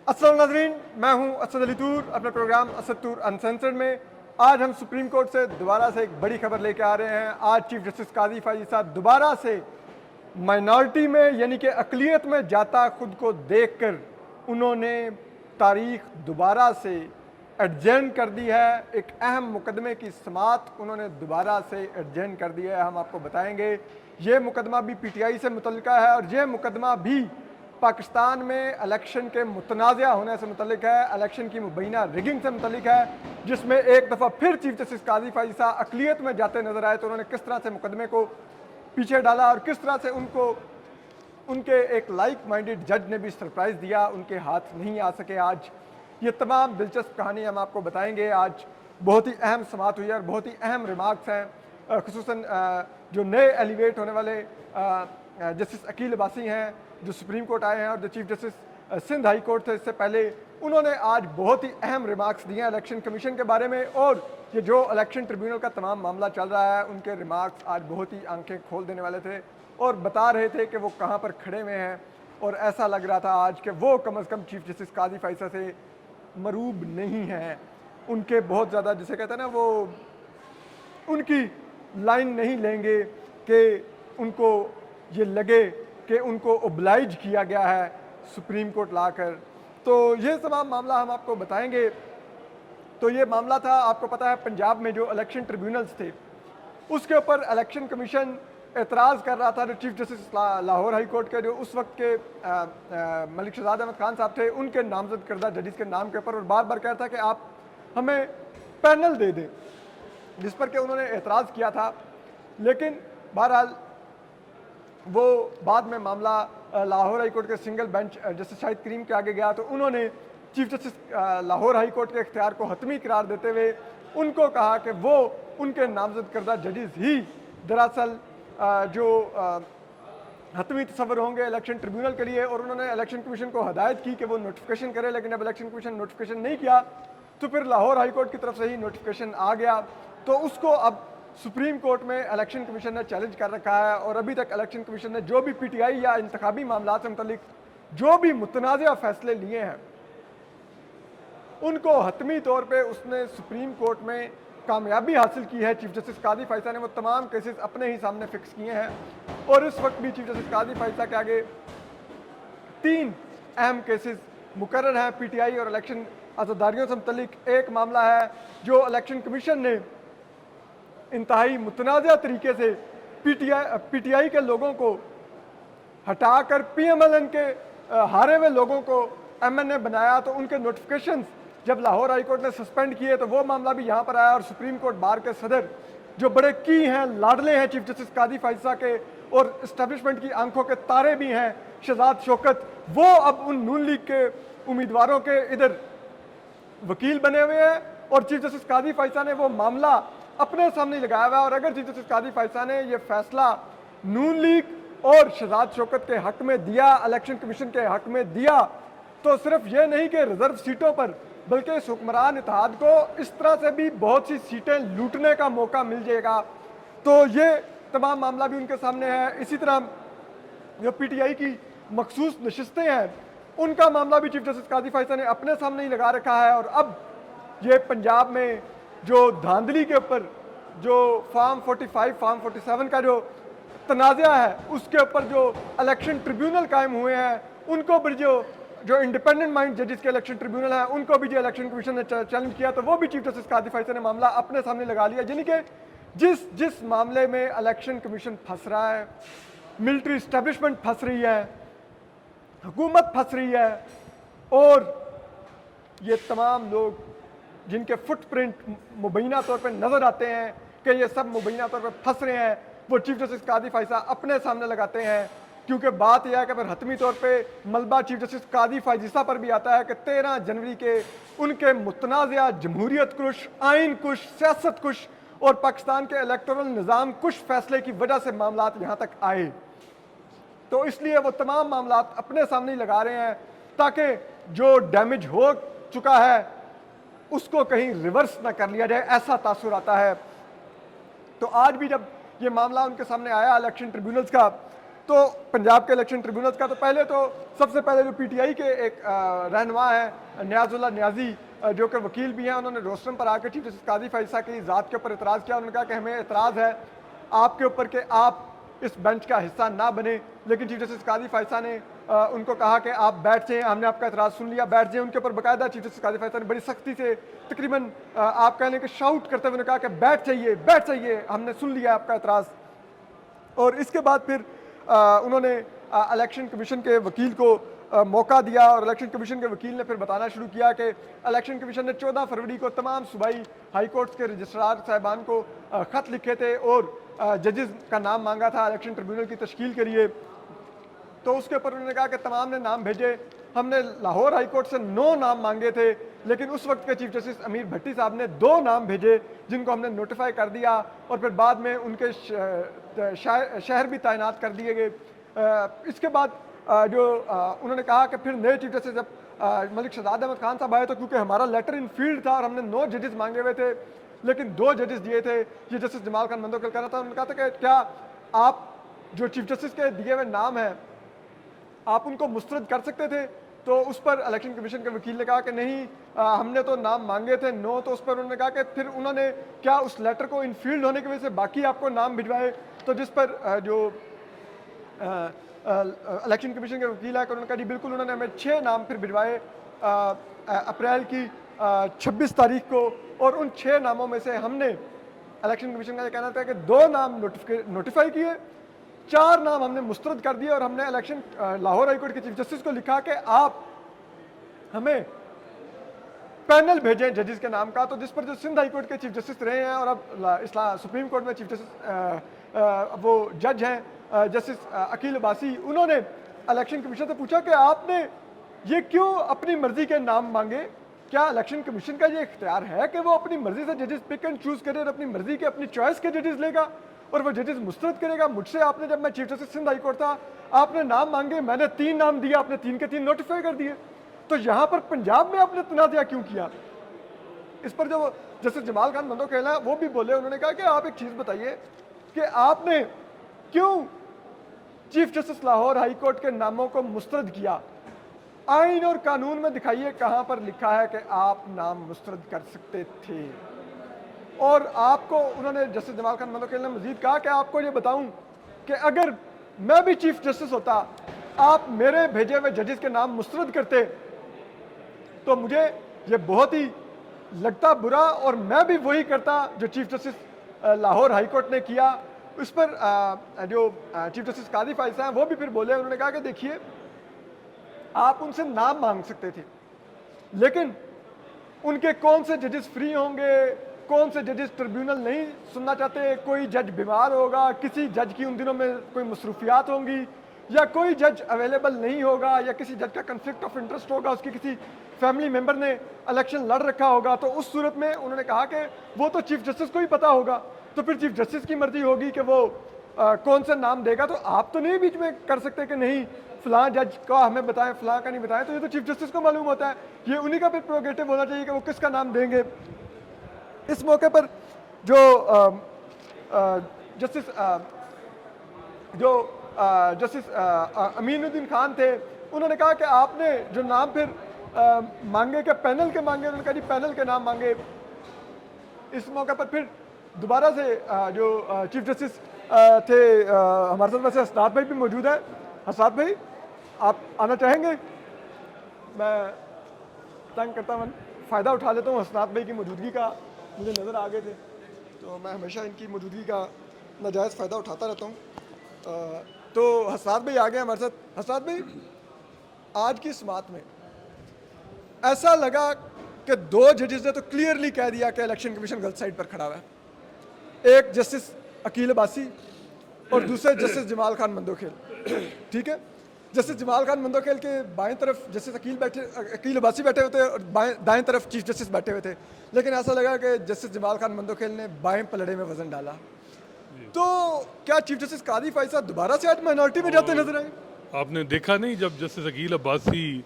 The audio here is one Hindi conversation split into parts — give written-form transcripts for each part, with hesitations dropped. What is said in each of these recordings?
अस्सलाम नाज़रीन, मैं हूं असद अली तूर। अपने प्रोग्राम असद तूर अनसेंसर्ड में आज हम सुप्रीम कोर्ट से दोबारा से एक बड़ी खबर लेके आ रहे हैं। आज चीफ जस्टिस काजी फायजी साहब दोबारा से माइनॉरिटी में यानी कि अकलियत में जाता खुद को देखकर उन्होंने तारीख दोबारा से एडजेंड कर दी है। एक अहम मुकदमे की समात उन्होंने दोबारा से एडजेंड कर दी है। हम आपको बताएंगे ये मुकदमा भी पीटीआई से मुतल्लिका है और ये मुकदमा भी पाकिस्तान में इलेक्शन के मुतनाज़ा होने से मुतल्लिक है, इलेक्शन की मुबैना रिगिंग से मुतल्लिक है, जिसमें एक दफ़ा फिर चीफ जस्टिस काजी फायजी साहब अकलियत में जाते नजर आए तो उन्होंने किस तरह से मुकदमे को पीछे डाला और किस तरह से उनको उनके एक लाइक माइंडेड जज ने भी सरप्राइज़ दिया, उनके हाथ नहीं आ सके। आज ये तमाम दिलचस्प कहानी हम आपको बताएंगे। आज बहुत ही अहम समात हुई है और बहुत ही अहम रिमार्क्स हैं, खुसूसन जो नए एलिवेट होने वाले जस्टिस अकील अब्बासी हैं जो सुप्रीम कोर्ट आए हैं और जो chief justice Sindh high court थे इससे पहले, उन्होंने आज बहुत ही अहम रिमार्क्स दिए हैं इलेक्शन कमीशन के बारे में। और ये जो इलेक्शन ट्रिब्यूनल का तमाम मामला चल रहा है उनके रिमार्क्स आज बहुत ही आंखें खोल देने वाले थे और बता रहे थे कि वो कहाँ पर खड़े हुए हैं। और ऐसा लग रहा था आज कि वो कम अज़ कम चीफ जस्टिस काजी फायसा से मरूब नहीं हैं। उनके बहुत ज़्यादा जिसे कहते हैं ना, वो उनकी लाइन नहीं लेंगे कि उनको ये लगे कि उनको ओब्लाइज किया गया है सुप्रीम कोर्ट लाकर। तो ये तमाम मामला हम आपको बताएंगे। तो ये मामला था, आपको पता है, पंजाब में जो इलेक्शन ट्रिब्यूनल्स थे उसके ऊपर इलेक्शन कमीशन एतराज़ कर रहा था। जो chief justice Lahore high court के जो उस वक्त के मलिक शहजाद अहमद खान साहब थे, उनके नामजद करदा जजेस के नाम के ऊपर, और बार बार कह रहा था कि आप हमें पैनल दे दें, जिस पर कि उन्होंने एतराज़ किया था। लेकिन बहरहाल वो बाद में मामला लाहौर हाई कोर्ट के सिंगल बेंच जस्टिस शाहिद करीम के आगे गया तो उन्होंने chief justice Lahore high court के इख्तियार को हतमी करार देते हुए उनको कहा कि वो उनके नामजद करदा जजेस ही दरअसल जो हतमी तस्वर होंगे इलेक्शन ट्रिब्यूनल के लिए। और उन्होंने इलेक्शन कमीशन को हदायत की कि वो नोटिफिकेशन करे, लेकिन अब इलेक्शन कमीशन नोटिफिकेशन नहीं किया तो फिर लाहौर हाई कोर्ट की तरफ से ही नोटिफिकेशन आ गया। तो उसको अब सुप्रीम कोर्ट में इलेक्शन कमीशन ने चैलेंज कर रखा है और अभी तक इलेक्शन कमीशन ने जो भी पीटीआई या इंतखाबी मामला से मुतल्लिक जो भी मुतनाज़ा फैसले लिए हैं उनको हतमी तौर पे उसने सुप्रीम कोर्ट में कामयाबी हासिल की है। चीफ जस्टिस काजी फायसा ने वो तमाम केसेस अपने ही सामने फिक्स किए हैं और इस वक्त भी चीफ जस्टिस काजी फायसा के आगे 3 अहम केसेस मुकर्रर हैं पीटीआई और इलेक्शन आज़ादारियों से मुतल्लिक। एक मामला है जो इलेक्शन कमीशन ने इंतहाई मुतनाज़ा तरीके से पीटीआई के लोगों को हटाकर पीएमएलएन के हारे हुए लोगों को एमएनए बनाया, तो उनके नोटिफिकेशंस जब लाहौर हाई कोर्ट ने सस्पेंड किए तो वो मामला भी यहाँ पर आया। और सुप्रीम कोर्ट बार के सदर जो बड़े की हैं, लाडले हैं चीफ जस्टिस काजी फायसा के और इस्टेब्लिशमेंट की आंखों के तारे भी हैं, शहजाद शौकत, वो अब उन नून लीग के उम्मीदवारों के इधर वकील बने हुए हैं और चीफ जस्टिस काजी फायसा ने वो मामला अपने सामने लगाया हुआ है। और अगर चीफ जस्टिस काजी फायसा ने ये फैसला नून लीग और शहजाद शौकत के हक में दिया, इलेक्शन कमीशन के हक में दिया, तो सिर्फ ये नहीं कि रिजर्व सीटों पर बल्कि इस हुक्मरान इत्तेहाद को इस तरह से भी बहुत सी सीटें लूटने का मौका मिल जाएगा। तो ये तमाम मामला भी उनके सामने है। इसी तरह जो पीटीआई की मखसूस नशिस्तें हैं उनका मामला भी चीफ जस्टिस काजी फायसा ने अपने सामने ही लगा रखा है। और अब ये पंजाब में जो धांधली के ऊपर जो फार्म 45 फार्म 47 का जो तनाज़ा है उसके ऊपर जो इलेक्शन ट्रिब्यूनल कायम हुए हैं उनको भी जो इंडिपेंडेंट माइंड जजेस के इलेक्शन ट्रिब्यूनल है उनको भी जो इलेक्शन कमीशन ने चैलेंज किया तो वो भी चीफ जस्टिस काजी फायसा ने मामला अपने सामने लगा लिया। यानी कि जिस मामले में इलेक्शन कमीशन फंस रहा है, मिलिट्री इस्टेब्लिशमेंट फंस रही है, हुकूमत फंस रही है और ये तमाम लोग जिनके फुटप्रिंट मुबैना तौर पर नजर आते हैं कि ये सब मुबैना तौर पर फंस रहे हैं, वो चीफ जस्टिस काजी फायसा अपने सामने लगाते हैं। क्योंकि बात यह है कि फिर हतमी तौर पे मलबा चीफ जस्टिस काजी फायजिसा पर भी आता है कि 13 जनवरी के उनके मुतनाज़ा जमहूरियत कुश, आइन कुश, सियासत कुश और पाकिस्तान के इलेक्टोरल निज़ाम कुश फैसले की वजह से मामला यहाँ तक आए। तो इसलिए वो तमाम मामला अपने सामने ही लगा रहे हैं ताकि जो डैमेज हो चुका है उसको कहीं रिवर्स ना कर लिया जाए, ऐसा तासुर आता है। तो आज भी जब ये मामला उनके सामने आया इलेक्शन ट्रिब्यूनल्स का तो पंजाब के इलेक्शन ट्रिब्यूनल का तो पहले तो सबसे पहले जो पीटीआई के एक रहनुमा है न्याजुल्ला न्याजी जो कि वकील भी हैं, उन्होंने रोस्टम पर आकर चीफ जस्टिस काजी फैसला की ज़ात के ऊपर एतराज़ किया। उन्होंने कहा कि हमें एतराज़ है आपके ऊपर कि आप इस बेंच का हिस्सा ना बने, लेकिन चीफ जस्टिस काजी फैसला ने उनको कहा कि आप बैठ जाएं, हमने आपका एतराज़ सुन लिया, बैठ जाएं। उनके ऊपर बाकायदा चीफ जस्टिस काजी फैसला ने बड़ी सख्ती से तकरीबन आप कह लें कि शाउट करते हुए कहा कि बैठ जाइए, हमने सुन लिया आपका एतराज़। और इसके बाद फिर उन्होंने इलेक्शन कमीशन के वकील को मौका दिया और इलेक्शन कमीशन के वकील ने फिर बताना शुरू किया कि इलेक्शन कमीशन ने 14 फरवरी को तमाम सूबाई हाई कोर्ट्स के रजिस्ट्रार साहिबान को ख़त लिखे थे और जजेस का नाम मांगा था इलेक्शन ट्रिब्यूनल की तश्कील के लिए। तो उसके ऊपर उन्होंने कहा कि तमाम ने नाम भेजे। हमने लाहौर हाई कोर्ट से 9 नाम मांगे थे, लेकिन उस वक्त के चीफ जस्टिस अमीर भट्टी साहब ने 2 नाम भेजे जिनको हमने नोटिफाई कर दिया और फिर बाद में उनके शहर भी तैनात कर दिए गए। इसके बाद उन्होंने कहा कि फिर नए चीफ जस्टिस जब मलिक शहजाद अहमद खान साहब आए तो क्योंकि हमारा लेटर इन फील्ड था और हमने 9 जजेस मांगे हुए थे, लेकिन 2 जजेस दिए थे। ये जस्टिस जमाल खान मंदोकल कह रहा था, उन्होंने कहा था कि क्या आप जो चीफ जस्टिस के दिए हुए नाम हैं आप उनको मुस्तरद कर सकते थे? तो उस पर इलेक्शन कमीशन के वकील ने कहा कि नहीं, हमने तो नाम मांगे थे 9। तो उस पर उन्होंने कहा कि फिर उन्होंने क्या उस लेटर को इनफील्ड होने की वजह से बाकी आपको नाम भिजवाए? तो जिस पर जो इलेक्शन कमीशन के वकील है उन्होंने कहा जी बिल्कुल, उन्होंने हमें 6 नाम फिर भिजवाए अप्रैल की 26 तारीख को, और उन 6 नामों में से हमने इलेक्शन कमीशन का ये कहना था कि 2 नाम नोटिफाई किए, 4 नाम हमने मुस्तरद कर दिए और हमने इलेक्शन लाहौर हाईकोर्ट के चीफ जस्टिस को लिखा कि आप हमें पैनल भेजें जजेस के नाम का। तो जिस पर जो सिंध हाईकोर्ट के चीफ जस्टिस रहे हैं और अब सुप्रीम कोर्ट में चीफ जस्टिस वो जज हैं जस्टिस अकील अब्बासी, उन्होंने इलेक्शन कमीशन से पूछा कि आपने ये क्यों अपनी मर्जी के नाम मांगे? क्या इलेक्शन कमीशन का ये इख्तियार है कि वो अपनी मर्जी से जजेस पिक एंड चूज करे और अपनी मर्जी के अपनी चॉइस के जजेस लेगा और वो जजेस मुस्तरद करेगा? मुझसे आपने, जब मैं चीफ जस्टिस सिंध हाईकोर्ट था, आपने नाम मांगे, मैंने 3 नाम दिया, आपने 3 के 3 नोटिफाई कर दिए। तो यहाँ पर पंजाब में आपने तनाज़ा क्यों किया? इस पर जो जस्टिस जमाल खान मंदोखेल है वो भी बोले, उन्होंने कहा कि आप एक चीज़ बताइए कि आपने क्यों chief justice Lahore high court के नामों को मुस्तरद किया? आइन और कानून में दिखाइए कहाँ पर लिखा है कि आप नाम मुस्तरद कर सकते थे। और आपको, उन्होंने जस्टिस जमाल खान मंदोखेल ने मजीद कहा कि आपको ये बताऊं कि अगर मैं भी चीफ जस्टिस होता, आप मेरे भेजे हुए जजेस के नाम मुस्तरद करते तो मुझे ये बहुत ही लगता बुरा, और मैं भी वही करता जो chief justice Lahore high court ने किया। उस पर जो चीफ जस्टिस काजी फैसला हैं वो भी फिर बोले, उन्होंने कहा कि देखिए आप उनसे नाम मांग सकते थे, लेकिन उनके कौन से जजेस फ्री होंगे, कौन से जजेस ट्रिब्यूनल नहीं सुनना चाहते, कोई जज बीमार होगा, किसी जज की उन दिनों में कोई मसरूफियात होंगी, या कोई जज अवेलेबल नहीं होगा, या किसी जज का कन्फ्लिक्ट ऑफ इंटरेस्ट होगा, उसकी किसी फैमिली मेंबर ने इलेक्शन लड़ रखा होगा। तो उस सूरत में उन्होंने कहा कि वो तो चीफ जस्टिस को ही पता होगा, तो फिर चीफ जस्टिस की मर्जी होगी कि वो कौन सा नाम देगा। तो आप तो नहीं बीच में कर सकते कि नहीं फलां जज का हमें बताएं, फलां का नहीं बताएं। तो ये तो चीफ जस्टिस को मालूम होता है, ये उन्हीं का फिर प्रोगेटिव होना चाहिए कि वो किसका नाम देंगे। इस मौके पर जो जस्टिस अमीनुद्दीन खान थे, उन्होंने कहा कि आपने जो नाम फिर मांगे के पैनल के मांगे, उन्होंने कहा जी पैनल के नाम मांगे। इस मौके पर फिर दोबारा से जो चीफ जस्टिस थे हमारे साथ वैसे हसनात भाई भी मौजूद है। हसनात भाई आप आना चाहेंगे? मैं तंग करता हूँ, फ़ायदा उठा लेता हूँ हसनात भाई की मौजूदगी का, मुझे नज़र आ गए थे तो मैं हमेशा इनकी मौजूदगी का नाजायज़ फ़ायदा उठाता रहता हूँ। तो हसनात भाई आ गए हमारे साथ। हसनात भाई, आज की समात में ऐसा लगा कि 2 जजेस ने तो क्लियरली कह दिया कि इलेक्शन कमीशन गलत साइड पर खड़ा हुआ है, एक जस्टिस अकील अब्बासी और दूसरे जस्टिस जमाल खान मंदोखेल। ठीक है, जस्टिस जमाल खान मंदोखेल के बाएं तरफ जस्टिस अकील अब्बासी बैठे हुए थे और दाएं तरफ चीफ जस्टिस बैठे हुए थे, लेकिन ऐसा लगा कि जस्टिस जमाल खान मंदोखेल ने बाएं पलड़े में वजन डाला। तो क्या चीफ जस्टिस काजी फैसला दोबारा से आज माइनॉरिटी में जाते नजर आए? आपने देखा नहीं जब जस्टिस अकील अब्बासी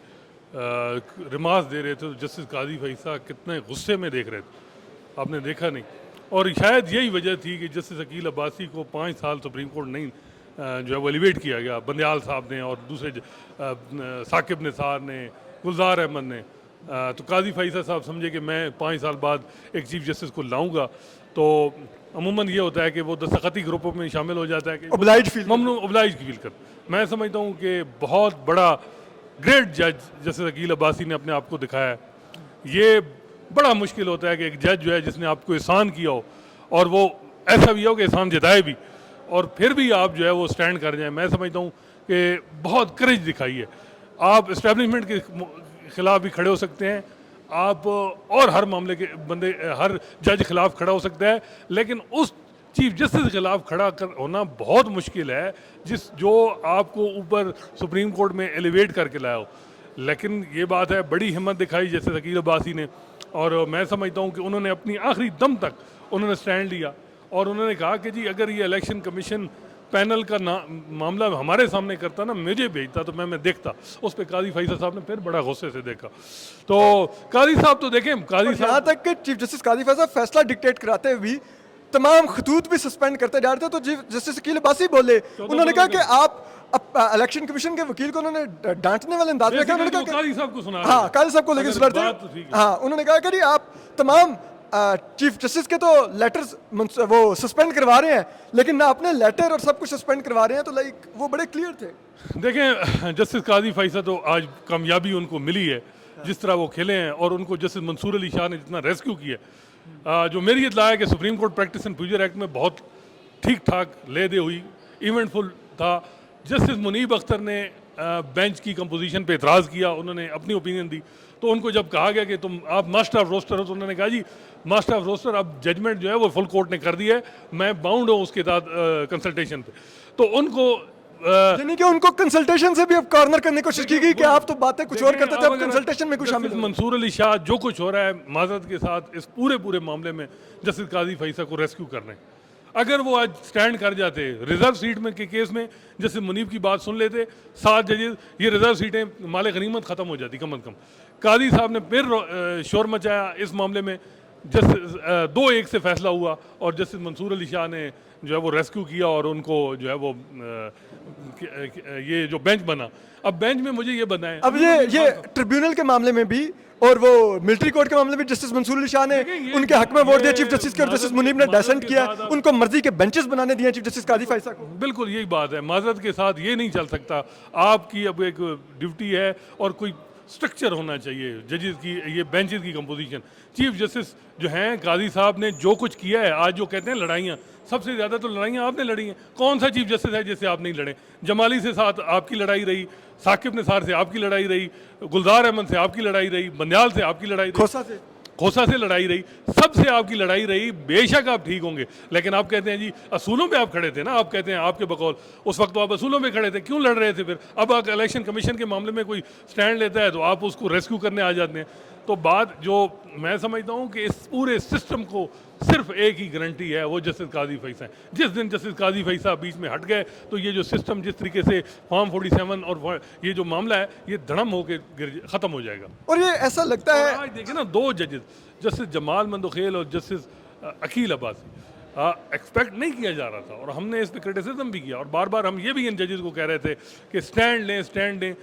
रिमार्क्स दे रहे थे तो जस्टिस काजी फैसला कितने गुस्से में देख रहे थे, आपने देखा नहीं। और शायद यही वजह थी कि जस्टिस अकील अब्बासी को 5 साल सुप्रीम कोर्ट नहीं जो है वो एलिवेट किया गया, बंदयाल साहब ने और दूसरे साकिब निसार ने, गुलजार अहमद ने। तो काजी फैसल साहब समझे कि मैं 5 साल बाद एक चीफ जस्टिस को लाऊंगा, तो अमूमन ये होता है कि वो दस्तखती ग्रुपों में शामिल हो जाता है कि Obliged feel ममनू obliged फील कर। मैं समझता हूँ कि बहुत बड़ा ग्रेट जज जस्टिस अकील अब्बासी ने अपने आप को दिखाया है। ये बड़ा मुश्किल होता है कि एक जज जो है जिसने आपको एहसान किया हो और वो ऐसा भी हो कि एहसान जताए भी और फिर भी आप जो है वो स्टैंड कर जाएं, मैं समझता हूँ कि बहुत करेज दिखाई है। आप इस्टेब्लिशमेंट के खिलाफ भी खड़े हो सकते हैं, आप और हर मामले के बंदे हर जज खिलाफ खड़ा हो सकता है, लेकिन उस चीफ जस्टिस के खिलाफ खड़ा कर होना बहुत मुश्किल है जो आपको ऊपर सुप्रीम कोर्ट में एलिवेट करके लाया हो। लेकिन ये बात है, बड़ी हिम्मत दिखाई जैसे अकील अब्बासी ने, और मैं समझता हूँ कि उन्होंने अपनी आखिरी दम तक उन्होंने स्टैंड लिया और उन्होंने कहा कि जी अगर ये इलेक्शन कमीशन पैनल का मामला हमारे सामने करता ना, मुझे भेजता तो मैं देखता। उस पर काजी फैसल साहब ने फिर बड़ा गुस्से से देखा। तो काजी साहब तो देखें, काजी यहाँ साहब तक कि चीफ जस्टिस काजी फैसल फैसला डिक्टेट कराते हुए भी तमाम खतूत भी सस्पेंड करते जा रहे थे, तो चीफ जस्टिस अकील अब्बासी बोले, उन्होंने कहा कि आप इलेक्शन कमीशन के वकील को उन्होंने डांटने वाले अंदाज में कहा, उन्होंने कहा काजी साहब को सुना हाँ काजी साहब को लेकर सुना बात तो रहे ठीक थे। हाँ उन्होंने कहा कि जी आप तमाम चीफ जस्टिस के तो लेटर्स वो सस्पेंड करवा रहे हैं, लेकिन ना अपने लेटर और सब कुछ सस्पेंड करवा रहे हैं, तो लाइक वो बड़े क्लियर थे। देखें, जस्टिस काजी फैसल तो आज कामयाबी उनको मिली है जिस तरह वो खेले हैं, और उनको जस्टिस मंसूर अली शाह ने जितना रेस्क्यू किया है, जो मेरी इत्तला है कि supreme court practice and future act में बहुत ठीक ठाक ले दे हुई, इवेंटफुल था। जस्टिस मुनीब अख्तर ने बेंच की कंपोजिशन पे एतराज़ किया, उन्होंने अपनी ओपिनियन दी, तो उनको जब कहा गया कि तुम आप मास्टर ऑफ रोस्टर हो, तो उन्होंने कहा जी मास्टर ऑफ रोस्टर अब जजमेंट जो है वो फुल कोर्ट ने कर दिया है, मैं बाउंड हूँ उसके साथ कंसल्टेशन पे। तो उनको यानी कि उनको कंसल्टेशन से भी अब कॉर्नर करने की कोशिश की गई कि आप तो बातें कुछ और करते थे, अब कंसल्टेशन में कुछ शामिल हो। मंसूर अली शाह जो कुछ हो रहा है माजरत के साथ इस पूरे मामले में जस्टिस काजी फैसल को रेस्क्यू कर रहे हैं। अगर वो आज स्टैंड कर जाते रिजर्व सीट में के केस में, जैसे मुनीब की बात सुन लेते 7 जजेस, ये रिजर्व सीटें माले गनीमत ख़त्म हो जाती कम अज़ कम। काजी साहब ने फिर शोर मचाया इस मामले में, जस्टिस 2-1 से फैसला हुआ और जस्टिस मंसूर अली शाह ने जो है वो रेस्क्यू किया और उनको जो है वो ये जो बेंच बना, अब बेंच में मुझे ये बनाए अब ये ट्रिब्यूनल के मामले में भी और वो मिलिट्री कोर्ट के मामले में जस्टिस मंसूर अली शाह ने उनके हक में वोट दिया चीफ जस्टिस के, और जस्टिस मुनीब ने डेसेंट किया, उनको मर्जी के बेंचेस बनाने दिए चीफ जस्टिस काजी फैसल को। बिल्कुल यही बात है, माजरत के साथ ये नहीं चल सकता। आपकी अब एक ड्यूटी है और कोई स्ट्रक्चर होना चाहिए जजेस की, ये बेंचेस की कंपोजिशन। चीफ जस्टिस जो हैं काजी साहब ने जो कुछ किया है, आज जो कहते हैं लड़ाइयाँ, सबसे ज़्यादा तो लड़ाइयाँ आपने लड़ी हैं। कौन सा चीफ जस्टिस है जिससे आप नहीं लड़े? जमाली से साथ आपकी लड़ाई रही, साकिब निसार से आपकी लड़ाई रही, गुलजार अहमद से आपकी लड़ाई रही, बंदयाल से आपकी लड़ाई रही, खोसा से लड़ाई रही, सबसे आपकी लड़ाई रही। बेशक आप ठीक होंगे, लेकिन आप कहते हैं जी असूलों पे आप खड़े थे ना, आप कहते हैं आपके बकौल उस वक्त तो आप असूलों पे खड़े थे, क्यों लड़ रहे थे फिर? अब आप इलेक्शन कमीशन के मामले में कोई स्टैंड लेता है तो आप उसको रेस्क्यू करने आ जाते हैं। तो बात जो मैं समझता हूँ कि इस पूरे सिस्टम को सिर्फ एक ही गारंटी है, वो जस्टिस काजी फैसल है। जिस दिन जस्टिस काजी फैसल बीच में हट गए तो ये जो सिस्टम जिस तरीके से फॉर्म 47 और ये जो मामला है ये धड़म होकर ख़त्म हो जाएगा। और ये ऐसा लगता है, आज देखिए ना, 2 जजेस जस्टिस जमाल मंदोखेल और जस्टिस अकील अब्बासी, एक्सपेक्ट नहीं किया जा रहा था और हमने इस पर क्रिटिसिज्म भी किया और बार बार हम ये भी इन जजेस को कह रहे थे कि स्टैंड लें।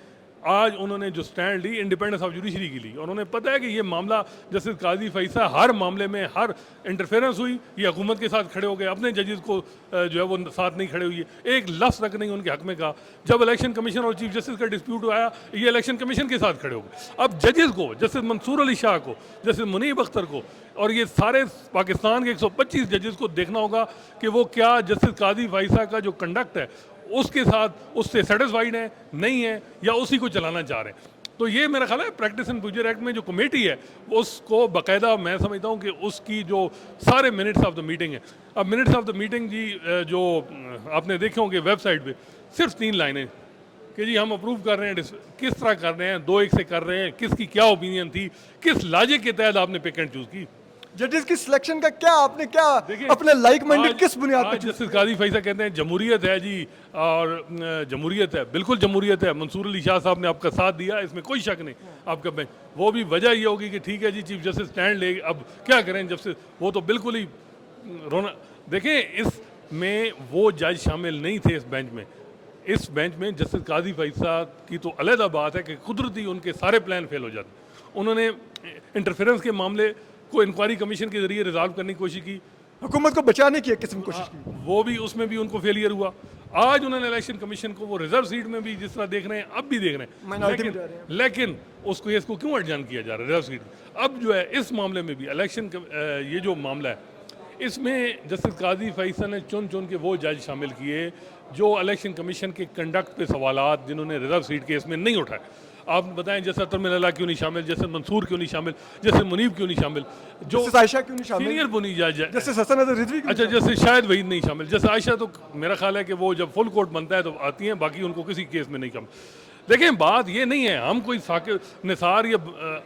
आज उन्होंने जो स्टैंड ली इंडिपेंडेंस ऑफ जुडिशरी की ली, और उन्हें पता है कि ये मामला जस्टिस काजी फैसल हर मामले में हर इंटरफेरेंस हुई, ये हुकूमत के साथ खड़े हो गए, अपने जजेस को जो है वो साथ नहीं खड़े हुई, एक लफ्ज़ तक नहीं उनके हक में कहा। जब इलेक्शन कमीशन और चीफ जस्टिस का डिस्प्यूट आया, ये इलेक्शन कमीशन के साथ खड़े हो गए। अब जजेस को, जस्टिस मंसूर अली शाह को, जस्टिस मुनीब अख्तर को और ये सारे पाकिस्तान के 125 जजेस को देखना होगा कि वो क्या जस्टिस काजी फैसल का जो कंडक्ट है उसके साथ उससे सेटिस्फाइड है, नहीं है, या उसी को चलाना चाह रहे हैं। तो ये मेरा ख्याल है प्रैक्टिस एंड फ्यूचर एक्ट में जो कमेटी है उसको बाकायदा मैं समझता हूँ कि उसकी जो सारे मिनट्स ऑफ द मीटिंग है, अब मिनट्स ऑफ द मीटिंग जी जो आपने देखे होंगे वेबसाइट पे, सिर्फ 3 लाइनें कि जी हम अप्रूव कर रहे हैं, किस तरह कर रहे हैं, 2-1 से कर रहे हैं, किसकी क्या ओपिनियन थी, किस लाजे के तहत आपने पिक एंड चूज की, जजेस की सिलेक्शन का क्या आपने क्या अपने लाइक माइंडेड किस बुनियाद पर? जस्टिस काजी फैसल कहते हैं जमहूरियत है जी, और जमहूरियत है, बिल्कुल जमहूरियत है। मंसूर अली शाह साहब ने आपका साथ दिया, इसमें कोई शक नहीं। आपका बेंच, वो भी वजह ये होगी कि ठीक है जी चीफ जस्टिस स्टैंड ले, अब क्या करें, जब से वो तो बिल्कुल ही रोना। देखें, इस में वो जज शामिल नहीं थे इस बेंच में। इस बेंच में जस्टिस काजी फैसला की तो अलहदा बात है कि कुदरती उनके सारे प्लान फेल हो जाते। उन्होंने इंटरफेरेंस के मामले को इंक्वायरी कमीशन के जरिए रिजॉल्व करने की कोशिश की, हुकूमत को बचाने की एक किस्म की कोशिश की। वो भी उसमें भी उनको फेलियर हुआ। आज उन्होंने इलेक्शन कमीशन को वो रिजर्व सीट में भी जिस तरह देख रहे हैं, अब भी देख रहे हैं, Minority में जा रहे हैं। लेकिन उसको इसको क्यों एडजन किया जा रहा है रिजर्व सीट में? अब जो है इस मामले में भी इलेक्शन ये जो मामला है, इसमें जस्टिस काजी फैसल ने चुन चुन के वो जज शामिल किए जो इलेक्शन कमीशन के कंडक्ट पे सवालात जिन्होंने रिजर्व सीट के इसमें नहीं उठाए। आप बताएं, जैसे अतर मिनल्ला क्यों नहीं शामिल, जैसे मंसूर क्यों नहीं शामिल, जैसे मुनीब क्यों नहीं शामिल, जो जस्टिस आयशा क्यों नहीं शामिल, सीनियर बुनी जज है। जस्टिस हसन अजहर रिजवी क्यों अच्छा, जैसे शायद वही नहीं शामिल, जैसे आयशा तो मेरा ख्याल है कि वो जब फुल कोर्ट बनता है तो आती हैं, बाकी उनको किसी केस में नहीं शामिल। देखें, बात ये नहीं है हम कोई साकिब निसार या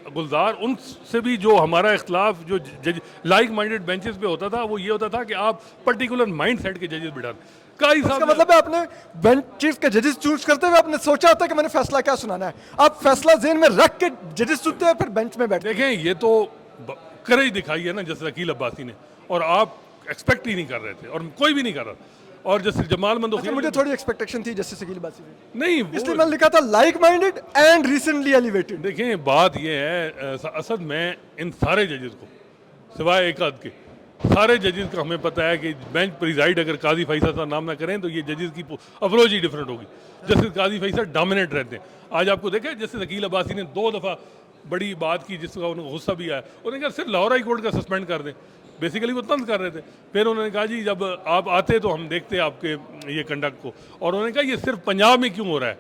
गुलजार, उनसे भी जो हमारा इख्तलाफ जो जज लाइक माइंडेड बेंचेस पे होता था वो ये होता था कि आप पर्टिकुलर माइंड सेट के जजेस बिठा दें। कई इसका साहब मतलब है आपने बेंच चीफ के जजेस चूज करते हुए आपने सोचा होता है कि मैंने फैसला क्या सुनाना है, आप फैसला ज़हन में रख के जजेस चुनते हैं फिर बेंच में बैठते हैं। देखें, ये तो करेज दिखाई है ना जैसे अकील अब्बासी ने, और आप एक्सपेक्ट ही नहीं कर रहे थे और कोई भी नहीं कर रहा था। और जैसे जमाल मंदोखिल मुझे थोड़ी एक्सपेक्टेशन थी जस्टिस अकील अब्बासी से, नहीं, इसलिए मैंने लिखा था like minded and recently elevated. देखें, बात ये है असद, मैं इन सारे जजेस को सिवाय एक आध के सारे जजेस का हमें पता है कि बेंच प्रिजाइड अगर काजी फैसल साहब नाम ना करें तो ये जजेस की अप्रोच ही डिफरेंट होगी। जस्टिस काजी फैसल डोमिनेट रहते हैं। आज आपको देखा जस्टिस अकील अब्बासी ने 2 दफ़ा बड़ी बात की जिसका उनको गुस्सा भी आया। उन्होंने कहा सिर्फ लाहौर हाई कोर्ट का सस्पेंड कर दें, बेसिकली वो तंज कर रहे थे। फिर उन्होंने कहा जी जब आप आते तो हम देखते आपके ये कंडक्ट को, और उन्होंने कहा ये सिर्फ पंजाब में क्यों हो रहा है,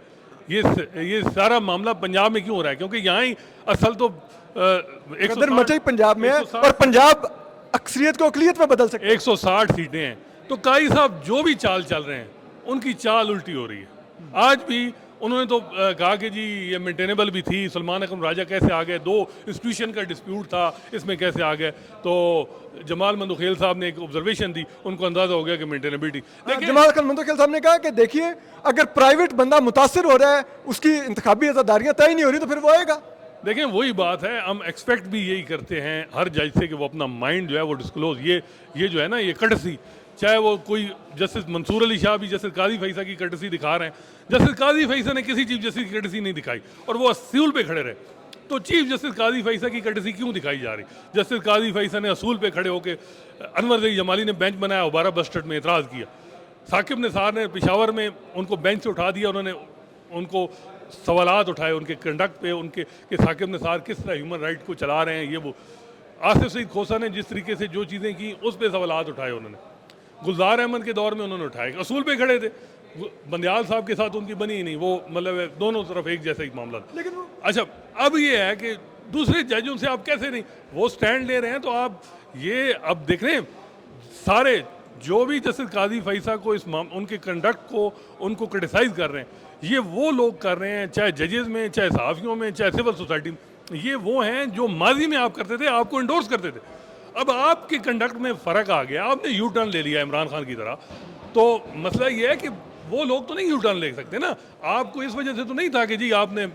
ये सारा मामला पंजाब में क्यों हो रहा है, क्योंकि यहाँ ही असल तो कदर मचाई पंजाब में है और पंजाब अक्सरियत को अकलियत में बदल सकते 160 सीटें हैं। तो काई साहब जो भी चाल चल रहे हैं उनकी चाल उल्टी हो रही है। आज भी उन्होंने तो कहा कि जी ये मेंटेनेबल भी थी, सलमान अकरम राजा कैसे आ गए, 2 इंस्टीट्यूशन का डिस्प्यूट था, इसमें कैसे आ गए। तो जमाल मंदोखेल साहब ने एक ऑब्जर्वेशन दी, उनको अंदाजा हो गया कि मेंटेनेबिलिटी। जमाल मंदोखेल साहब ने कहा कि देखिए अगर प्राइवेट बंदा मुतासिर हो रहा है, उसकी इंतखाबी अज़ादारियां तय नहीं हो रही तो फिर वो आएगा। देखें, वही बात है, हम एक्सपेक्ट भी यही करते हैं हर जज से कि वो अपना माइंड जो है वो डिस्क्लोज, ये जो है ना, ये कर्टसी, चाहे वो कोई जस्टिस मंसूर अली शाह भी जस्टिस काजी फैसल की कर्टसी दिखा रहे हैं। जस्टिस काजी फैसल ने किसी चीफ जस्टिस की कर्टसी नहीं दिखाई और वो असूल पे खड़े रहे। तो चीफ जस्टिस काजी फैसल की कर्टसी क्यों दिखाई जा रही? जस्टिस काजी फैसल ने असूल पे खड़े होकर, अनवर ज़ई जमाली ने बेंच बनाया, दोबारा बस्टर्ड में एतराज़ किया। साकिब निसार ने पेशावर में उनको बेंच से उठा दिया, उन्होंने उनको सवालात उठाए उनके कंडक्ट पे, उनके कि साकिब निसार किस तरह ह्यूमन राइट को चला रहे हैं, ये वो। आसिफ सईद खोसा ने जिस तरीके से जो चीज़ें की उस पर सवालात उठाए उन्होंने। गुलजार अहमद के दौर में उन्होंने उठाए, असूल पे खड़े थे। बंदयाल साहब के साथ उनकी बनी ही नहीं, वो मतलब दोनों तरफ एक जैसा ही मामला था। लेकिन अच्छा, अब ये है कि दूसरे जजों से आप कैसे नहीं वो स्टैंड ले रहे हैं, तो आप ये अब देख रहे हैं सारे जो भी जस्टिस काजी फैसल को उनके कंडक्ट को उनको क्रिटिसाइज कर रहे हैं, ये वो लोग कर रहे हैं, चाहे जजेस में, चाहे सहाफ़ियों में, चाहे सिविल सोसाइटी में। ये वो हैं जो माजी में आप करते थे, आपको इंडोर्स करते थे। अब आपके कंडक्ट में फ़र्क आ गया, आपने यू टर्न ले लिया इमरान खान की तरह। तो मसला ये है कि वो लोग तो नहीं यू टर्न ले सकते ना। आपको इस वजह से तो नहीं था कि जी आपने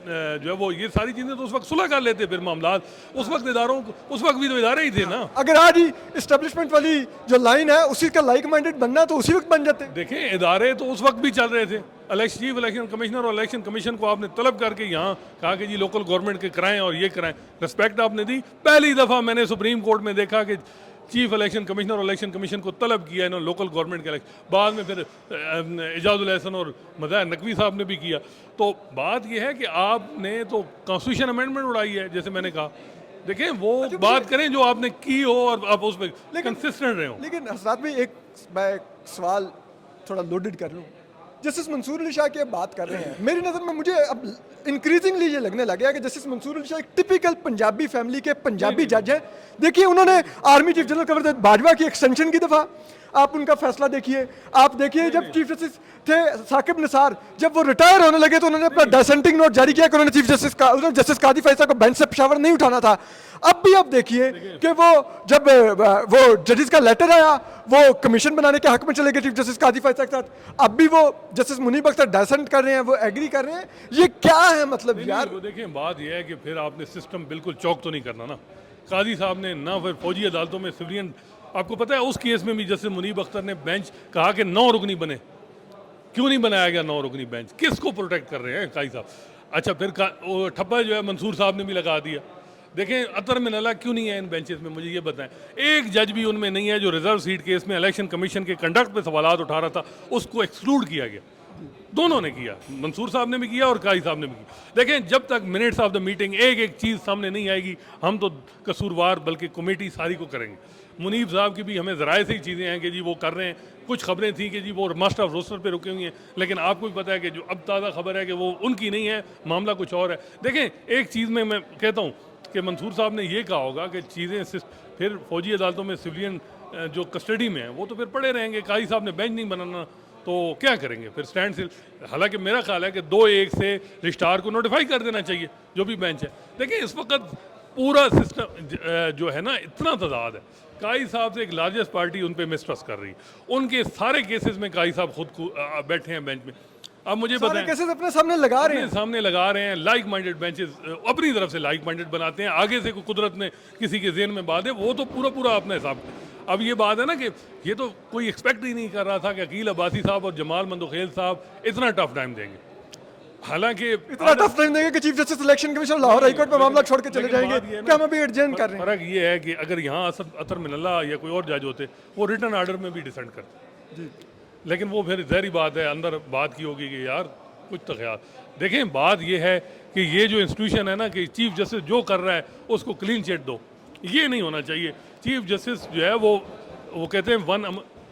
जो है वो ये सारी चीज़ें तो उस वक्त सुलह कर लेते फिर मामला। उस वक्त इदारों को, उस वक्त भी तो इदारे ही थे ना। अगर आज ही इस्टेब्लिशमेंट वाली जो लाइन है उसी का लाइक माइंडेड बनना तो उसी वक्त बन जाते। देखें, इदारे तो उस वक्त भी चल रहे थे। चीफ इलेक्शन कमिश्नर और इलेक्शन कमीशन को आपने तलब करके यहाँ कहा कि जी लोकल गवर्नमेंट के कराएं और ये कराएं, रिस्पेक्ट आपने दी। पहली दफ़ा मैंने सुप्रीम कोर्ट में देखा कि चीफ इलेक्शन कमिश्नर और इलेक्शन कमीशन को तलब किया इन्होंने लोकल गवर्नमेंट के इलेक्शन। बाद में फिर एजाजुल एहसन और मज़ाहिर नकवी साहब ने भी किया। तो बात यह है कि आपने तो कॉन्स्टिट्यूशन अमेंडमेंट उड़ाई है, जैसे मैंने कहा। देखें, वो बात करें जो आपने की हो और आप उस पर कंसिस्टेंट रहे हो। लेकिन हजरात भी एक मैं सवाल थोड़ा लोडेड कर लूँ। जस्टिस मंसूर अली शाह की बात कर रहे हैं, मेरी नज़र में मुझे अब इंक्रीजिंगली ये लगने लग गया कि जस्टिस मंसूर अली शाह एक टिपिकल पंजाबी फैमिली के पंजाबी जज है। देखिए, उन्होंने army chief general Kanwar Bajwa की एक्सटेंशन की दफ़ा आप उनका फैसला देखिए। आप देखिए जब चीफ जस्टिस थे साकिब निसार, जब वो रिटायर होने लगे तो उन्होंने अपना डिसेंटिंग नोट जारी किया कि उन्होंने जस्टिस कादी फैसल को बेंच से पेशावर नहीं उठाना था। अब भी आप देखिए कि वो जब वो जजेस का लेटर आया, वो कमीशन बनाने के हक में चले गए चीफ जस्टिस कादी फैसल के साथ। अब भी वो जस्टिस मुनीब अख्तर डिसेंट कर रहे हैं, वो एग्री कर रहे हैं। ये क्या है मतलब यार? वो देखें, बात यह है कि फिर आपने सिस्टम बिल्कुल चौक तो नहीं करना ना। काजी साहब ने ना फिर फौजी अदालतों में सिविलियन आपको पता है उस केस में भी जस्टिस मुनीब अख्तर ने बेंच कहा कि 9 रुकनी बने, क्यों नहीं बनाया गया 9 रुकनी बेंच? किसको प्रोटेक्ट कर रहे हैं काई साहब? अच्छा फिर वो ठप्पा जो है मंसूर साहब ने भी लगा दिया। देखें अतर मिनला क्यों नहीं है इन बेंचेस में, मुझे ये बताएं। एक जज भी उनमें नहीं है जो रिजर्व सीट केस में इलेक्शन कमीशन के कंडक्ट पे सवालात उठा रहा था, उसको एक्सक्लूड किया गया। दोनों ने किया, मंसूर साहब ने भी किया और काई साहब ने भी किया। देखें जब तक मिनट्स ऑफ द मीटिंग एक एक चीज़ सामने नहीं आएगी, हम तो कसूरवार बल्कि कमेटी सारी को करेंगे। मुनीब साहब की भी हमें ज़राए से ही चीज़ें हैं कि जी वो कर रहे हैं, कुछ खबरें थी कि जी वो मास्टर ऑफ रोस्टर पे रुके हुए हैं, लेकिन आपको भी पता है कि जो अब ताज़ा खबर है कि वो उनकी नहीं है, मामला कुछ और है। देखें एक चीज़ में मैं कहता हूँ कि मंसूर साहब ने ये कहा होगा कि चीज़ें फिर फौजी अदालतों में सिविलियन जो कस्टडी में है वो तो फिर पड़े रहेंगे, काई साहब ने बेंच नहीं बनाना तो क्या करेंगे फिर स्टैंड से। हालांकि मेरा ख्याल है कि 2-1 से रजिस्ट्रार को नोटिफाई कर देना चाहिए जो भी बेंच है। देखिए इस वक्त पूरा सिस्टम जो है ना इतना तजाद है, काई साहब से एक लार्जेस्ट पार्टी उन पर मिसट्रस्ट कर रही है, उनके सारे केसेस में काई साहब खुद को बैठे हैं बेंच में। अब मुझे बताएं, केसेस अपने सामने लगा रहे हैं, सामने लगा रहे हैं, लाइक माइंडेड बेंचेस अपनी तरफ से लाइक माइंडेड बनाते हैं, आगे से कोई कुदरत ने किसी के जेहन में बात है वो तो पूरा पूरा अपने हिसाब। अब ये बात है ना कि ये तो कोई एक्सपेक्ट ही नहीं कर रहा था कि अकील अब्बासी साहब और जमाल मंदोखेल साहब इतना टफ टाइम देंगे। हालांकि इतना टफ टाइम देंगे कि chief justice election commission Lahore high court में मामला छोड़ के चले जाएंगे कि हम अभी एडजेंट कर रहे हैं। फर्क ये है कि अगर यहाँ अतर मिनल्ला या कोई और जज होते वो रिटर्न आर्डर में भी डिसेंट करते जी, लेकिन वो फिर जहरी बात है अंदर बात की होगी कि यार कुछ तो ख्याल। देखें बात ये है कि ये जो इंस्टीट्यूशन है ना कि चीफ जस्टिस जो कर रहा है उसको क्लीन चिट दो, ये नहीं होना चाहिए। चीफ जस्टिस जो है वो कहते हैं वन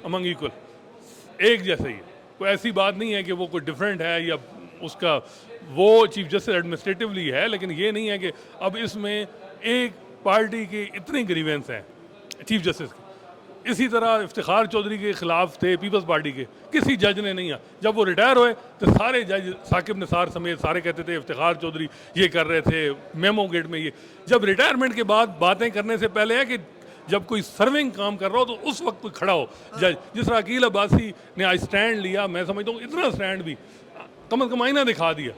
अमंग इक्वल, एक जैसे ही है, कोई ऐसी बात नहीं है कि वो कोई डिफरेंट है या उसका वो चीफ जस्टिस एडमिनिस्ट्रेटिवली है, लेकिन ये नहीं है कि अब इसमें एक पार्टी की इतनी ग्रीवेंस हैं चीफ जस्टिस की। इसी तरह इफ्तिखार चौधरी के खिलाफ थे पीपल्स पार्टी के, किसी जज ने नहीं। जब वो रिटायर हुए तो सारे जज साकिब निसार समेत सारे कहते थे इफ्तिखार चौधरी ये कर रहे थे मेमो गेट में। ये जब रिटायरमेंट के बाद बातें करने से पहले है कि जब कोई सर्विंग काम कर रहा हो तो उस वक्त कोई खड़ा हो जज। जिस तरह अकील अब्बासी ने आज स्टैंड लिया, मैं समझता हूँ इतना स्टैंड भी कम अज़ कम आईना दिखा दिया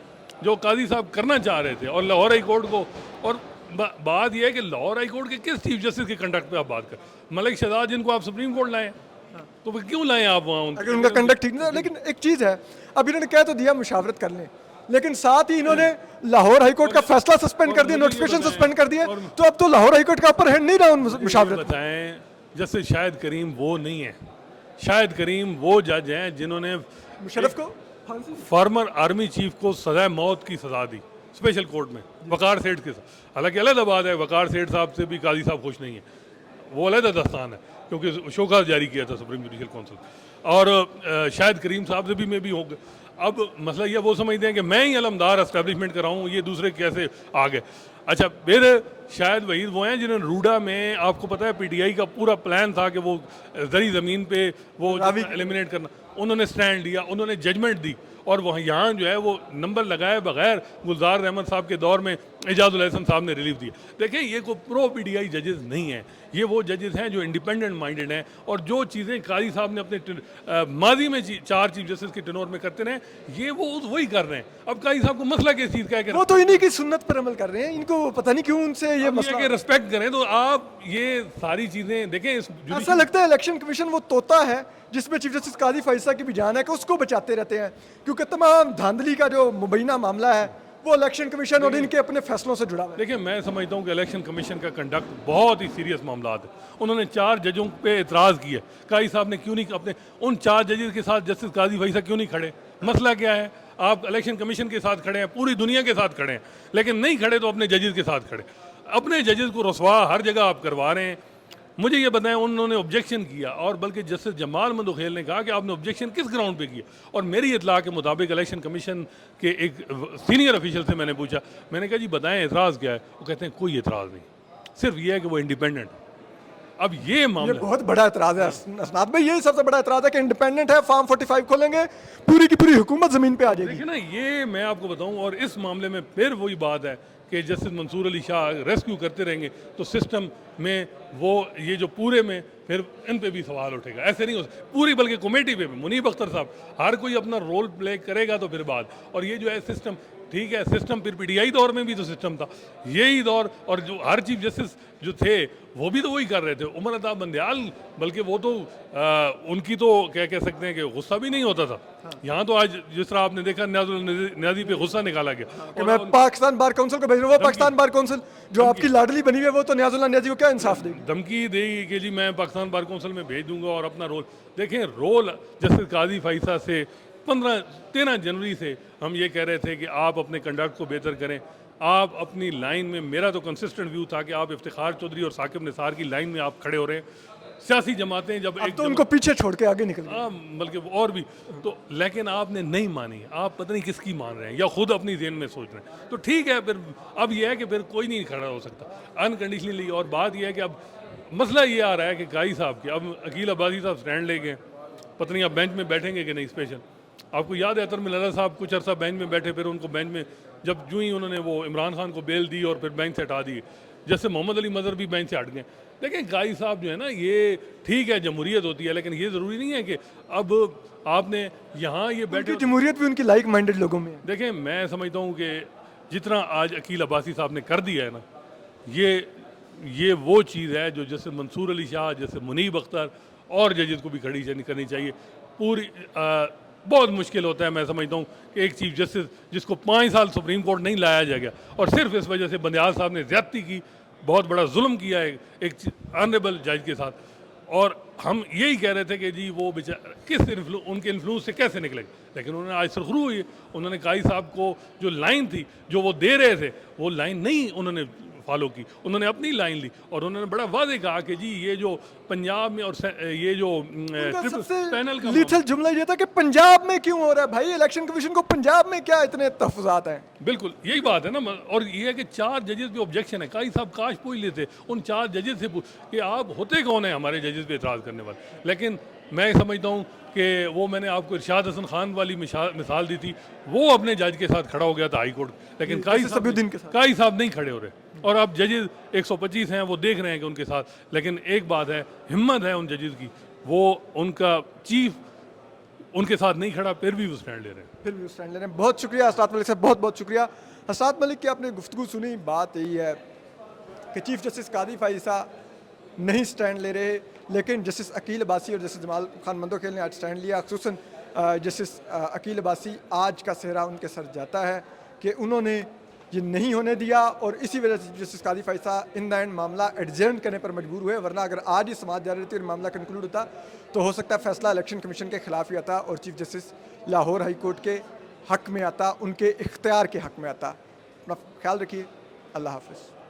जो काजी साहब करना चाह रहे थे। और लाहौर हाई कोर्ट को, और बात यह है कि लाहौर हाई कोर्ट के किस चीफ जस्टिस के कंडक्ट पे आप बात कर, मलिक शहजाद जिनको आप सुप्रीम कोर्ट लाए तो फिर क्यों लाए आप वहाँ? अगर उनका कंडक्ट ठीक नहीं। लेकिन एक चीज़ है, अब इन्होंने कह तो दिया मुशावरत कर लें, लेकिन साथ ही इन्होंने लाहौर हाई कोर्ट का फैसला सस्पेंड कर दिया, नोटिफिकेशन सस्पेंड कर दिया, तो अब तो लाहौर हाई कोर्ट का अपर हैंड नहीं रहा उन मुशावरत। बताएं जैसे शाहिद करीम वो नहीं है, शाहिद करीम वो जज हैं जिन्होंने मुशर्रफ को फॉर्मर आर्मी चीफ को सजा मौत की सजा दी स्पेशल कोर्ट में वकार सेठ के साथ। हालांकि अलग बात है, वकार सेठ साहब से भी काजी साहब खुश नहीं है, वो अलग दस्तान है क्योंकि शोकाज जारी किया था सुप्रीम जुडिशल काउंसिल। और शाहिद करीम साहब से भी मैं भी होगा। अब मसला ये वो समझते हैं कि मैं ही अलमदार एस्टेब्लिशमेंट कराऊँ, ये दूसरे कैसे आ गए। अच्छा फिर शायद वहीद वो हैं जिन्होंने रूडा में, आपको पता है पीटीआई का पूरा प्लान था कि वो जरी ज़मीन पे वो एलिमिनेट करना, उन्होंने स्टैंड लिया, उन्होंने जजमेंट दी और वहाँ यहाँ जो है वो नंबर लगाए बगैर गुलजार अहमद साहब के दौर में एजाजुल हसन साहब ने रिलीफ दिया। देखें ये कोई प्रो पीटीआई जजेस नहीं हैं, ये वो जजेस हैं जो इंडिपेंडेंट माइंडेड हैं और जो चीज़ें काजी साहब ने अपने माजी में 4 चीफ जस्टिस के टेनोर में करते रहे ये वो वही कर रहे हैं। अब काजी साहब को मसला किस चीज़ का है? वो तो इन्हीं की सुन्नत पर अमल कर रहे हैं, इनको पता नहीं क्यों उनसे ये मसला के रिस्पेक्ट करें। तो आप ये सारी चीज़ें देखें, ऐसा लगता है इलेक्शन कमीशन वो तोता है जिसमें चीफ जस्टिस काजी फैसला की भी जान है कि उसको बचाते रहते हैं, क्योंकि तमाम धांधली का जो मुबैना मामला है वो इलेक्शन कमीशन और इनके अपने फैसलों से जुड़ा हुआ है। देखिए मैं समझता हूँ कि इलेक्शन कमीशन का कंडक्ट बहुत ही सीरियस मामला है। उन्होंने 4 जजों पे एतराज़ किया, काजी साहब ने क्यों नहीं अपने उन 4 जजेस के साथ जस्टिस काजी फैसला क्यों नहीं खड़े? मसला क्या है? आप इलेक्शन कमीशन के साथ खड़े हैं, पूरी दुनिया के साथ खड़े हैं, लेकिन नहीं खड़े तो अपने जजेस के साथ खड़े। अपने जजेस को रसवा हर जगह आप करवा रहे हैं। मुझे ये बताएं उन्होंने ऑब्जेक्शन किया और बल्कि जस्टिस जमाल मंदोखेल ने कहा कि आपने ऑब्जेक्शन किस ग्राउंड पे किया? और मेरी इतला के मुताबिक इलेक्शन कमीशन के एक सीनियर ऑफिशियल से मैंने पूछा, मैंने कहा जी बताएं एतराज़ क्या है? वो कहते हैं कोई एतराज़ नहीं, सिर्फ ये है कि वो इंडिपेंडेंट। अब ये मामला बहुत बड़ा एतराज़ है असनाद भाई, यही सबसे बड़ा एतराज़ है कि इंडिपेंडेंट है, फार्म 45 खोलेंगे, पूरी की पूरी हुकूमत ज़मीन पे आ जाएगी। देखिए ना ये मैं आपको बताऊं, और इस मामले में फिर वही बात है कि जस्टिस मंसूर अली शाह रेस्क्यू करते रहेंगे तो सिस्टम में वो ये जो पूरे में फिर इन पे भी सवाल उठेगा। ऐसे नहीं हो पूरी बल्कि कमेटी पे भी मुनीब अख्तर साहब हर कोई अपना रोल प्ले करेगा तो फिर बात। और ये जो है सिस्टम ठीक है, सिस्टम फिर पीटीआई दौर में भी तो सिस्टम था, यही दौर, और जो हर चीफ जस्टिस जो थे वो भी तो वही कर रहे थे। उमर अता बंदयाल, बल्कि वो तो उनकी तो क्या कह सकते हैं कि गुस्सा भी नहीं होता था। यहाँ तो आज जिस तरह आपने देखा न्याजुल न्याजी पे गुस्सा निकाला गया कि मैं पाकिस्तान बार काउंसिल को भेज रहा हूँ, वो पाकिस्तान बार काउंसिल जो आपकी लाडली बनी हुई है वो तो न्याजुल्लाह न्याजी को क्या इंसाफ देगी। धमकी देगी कि जी मैं पाकिस्तान बार काउंसिल में भेज दूंगा और अपना रोल देखें। रोल जस्टिस काजी फाइसा से 13 जनवरी से हम ये कह रहे थे कि आप अपने कंडक्ट को बेहतर करें, आप अपनी लाइन में, मेरा तो कंसिस्टेंट व्यू था कि आप इफ्तिखार चौधरी और साकिब निसार की लाइन में आप खड़े हो रहे हैं। सियासी जमातें जब अब तो उनको पीछे छोड़ के आगे निकल गए। बल्कि और भी तो, लेकिन आपने नहीं मानी, आप पता नहीं किसकी मान रहे हैं या खुद अपनी जेन में सोच रहे हैं। तो ठीक है, फिर अब यह है कि फिर कोई नहीं खड़ा हो सकता अनकंडीशनली। और बात यह है कि अब मसला ये आ रहा है कि काई साहब के, अब अकील अब्बासी साहब स्टैंड ले गए, पता नहीं अब बेंच में बैठेंगे कि नहीं। स्पेशल आपको याद है अतर मिलाना साहब कुछ अर्सा बेंच में बैठे, फिर उनको बेंच में जब यूं ही उन्होंने वो इमरान खान को बेल दी और फिर बेंच से हटा दिए, जैसे मोहम्मद अली मजहर भी बेंच से हट गए। लेकिन काई साहब जो है ना, ये ठीक है जमहूरियत होती है, लेकिन ये ज़रूरी नहीं है कि अब आपने यहाँ ये बैठे। जमहूरियत भी उनकी लाइक माइंडेड लोगों में है। देखें, मैं समझता हूँ कि जितना आज अकील अब्बासी साहब ने कर दिया है ना, ये वो चीज़ है जो जैसे मंसूर अली शाह, जैसे मुनीब अख्तर और जजेस को भी खड़ी करनी चाहिए। पूरी बहुत मुश्किल होता है, मैं समझता हूँ कि एक चीफ जस्टिस जिसको 5 साल सुप्रीम कोर्ट नहीं लाया जाएगा और सिर्फ इस वजह से बंदयाल साहब ने ज्यादती की, बहुत बड़ा जुल्म किया है एक ऑनरेबल जज के साथ। और हम यही कह रहे थे कि जी वो बेचारा किस उनके इन्फ्लुएंस से कैसे निकलेगा, लेकिन उन्होंने आज सरखरू हुई। उन्होंने काई साहब को जो लाइन थी, जो वो दे रहे थे, वो लाइन नहीं उन्होंने फॉलो की, उन्होंने अपनी लाइन ली और उन्होंने बड़ा वादे कहा कि जी ये जो पंजाब में और ये जो पैनल का लीथल जुमला ये था कि पंजाब में क्यों हो रहा है भाई, इलेक्शन कमीशन को पंजाब में क्या इतने तहफ़्फ़ुज़ात हैं। बिल्कुल यही बात है ना। और ये है कि 4 जजेस पे ऑब्जेक्शन है। काई साहब काश पूछ लेते उन 4 जजेस से कि आप होते कौन है हमारे जजेस पे एतराज़ करने वाले। लेकिन मैं समझता हूँ कि वो मैंने आपको इरशाद हसन खान वाली मिसाल दी थी, वो अपने जज के साथ खड़ा हो गया था हाई कोर्ट, लेकिन काई साहब नहीं खड़े हो रहे। और अब जजेस 125 हैं, वो देख रहे हैं कि उनके साथ, लेकिन एक बात है, हिम्मत है उन जजेस की, वो उनका चीफ उनके साथ नहीं खड़ा, फिर भी वो स्टैंड ले रहे हैं। बहुत शुक्रिया असरात मलिक साहब, बहुत बहुत शुक्रिया असरात मलिक की। आपने गुफ्तगू सुनी। बात यही है कि चीफ जस्टिस कादी फाइसा नहीं स्टैंड ले रहे, लेकिन जस्टिस अकील अब्बासी और जस्टिस जमाल खान मंदोखेल ने आज स्टैंड लिया। खुसूसन जस्टिस अकील अब्बासी आज का सेहरा उनके सर जाता है कि उन्होंने ये नहीं होने दिया और इसी वजह से justice Kadi फाइसा in the end मामला एडजर्न करने पर मजबूर हुए। वरना अगर आज ही समाज जारी रहती और मामला कंक्लूड होता तो हो सकता है फैसला इलेक्शन कमीशन के खिलाफ ही आता और chief justice Lahore high court के हक़ में आता, उनके इख्तियार के हक़ में आता। अपना ख्याल रखिए। अल्लाह हाफ़िज़।